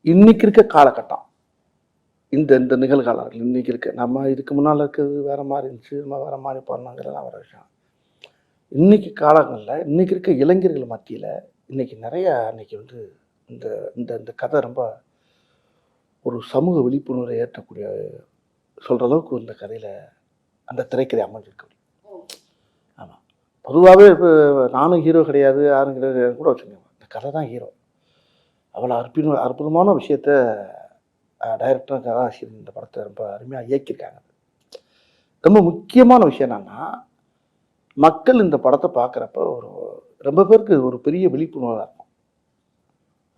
இன்னைக்கு இருக்க காலகட்டம், இந்த இந்த நிகழ்காலம் இன்னைக்கு இருக்கு. நம்ம இதுக்கு முன்னால் இருக்கிறது வேற மாதிரி இருந்துச்சு, நம்ம வேற மாதிரி பண்ணோங்கிறதெல்லாம் ஒரு விஷயம். இன்னைக்கு காலங்களில் இன்னைக்கு இருக்க இளைஞர்கள் மத்தியில் இன்னைக்கு நிறைய இன்னைக்கு வந்து இந்த இந்த இந்த கதை ரொம்ப ஒரு சமூக விழிப்புணர்வை ஏற்றக்கூடிய சொல்கிற அளவுக்கு இந்த கதையில் அந்த திரைக்கதை அமைஞ்சிருக்கு. ஆமாம், பொதுவாகவே இப்போ நானும் ஹீரோ கிடையாது, யாரும் கிடையாது கூட வச்சுக்கோங்க, இந்த கதை தான் ஹீரோ. அவ்வளோ அற்புதமான விஷயத்த டைரக்டரும் கதாசிரியர் இந்த படத்தை ரொம்ப அருமையாக இயக்கியிருக்காங்க. ரொம்ப முக்கியமான விஷயம் என்னன்னா, மக்கள் இந்த படத்தை பார்க்குறப்ப ஒரு ரொம்ப பேருக்கு ஒரு பெரிய விழிப்புணர்வாக இருக்கும்.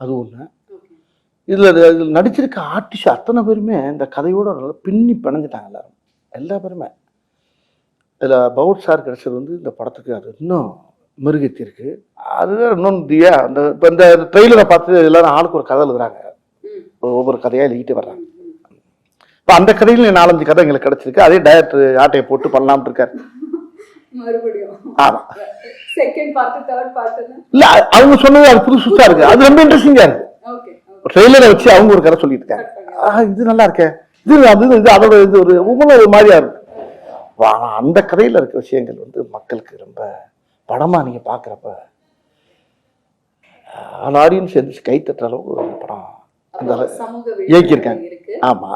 அது ஒன்று. இதில் நடிச்சிருக்க ஆர்டிஸ்ட் அத்தனை பேருமே இந்த கதையோட நல்லா பின்னி பிணைஞ்சிட்டாங்க. எல்லா பேருமே இதில் பவுட் சார் கிடைச்சது வந்து இந்த படத்துக்கு அது இன்னும் மெருகேற்றிருக்கு. அதுதான் இன்னொன்று அந்த இப்போ இந்த ட்ரெயிலரை பார்த்து எல்லாரும் ஆளுக்கு ஒரு கதை எழுதுறாங்க, ஒவ்வொரு கதையாக எழுதிட்டு வர்றாங்க. இப்போ அந்த கதையில் 4-5 கதை எங்களுக்கு கிடைச்சிருக்கு. அதே டைரக்டர் ஆட்டையை போட்டு பண்ணலாம்னு இருக்காரு. ஆமா, இல்ல அவங்க சொன்னது அது புதுசா இருக்கு, அது ரொம்ப இன்ட்ரெஸ்டிங்கா இருக்கு. ட்ரெய்லரை வச்சு அவங்க ஒரு கதை சொல்லிட்டு இருக்காங்க. இது நல்லா இருக்கே, இது அது இது அதோட இது ஒரு ஒவ்வொரு மாதிரியா இருக்கு. ஆனா அந்த கதையில இருக்க விஷயங்கள் வந்து மக்களுக்கு ரொம்ப படமா நீங்க பாக்குறப்ப ஆடியன்ஸ் எந்திரிச்சு கை தட்டுற அளவுக்கு ஒரு படம் இயக்கியிருக்காங்க. ஆமா,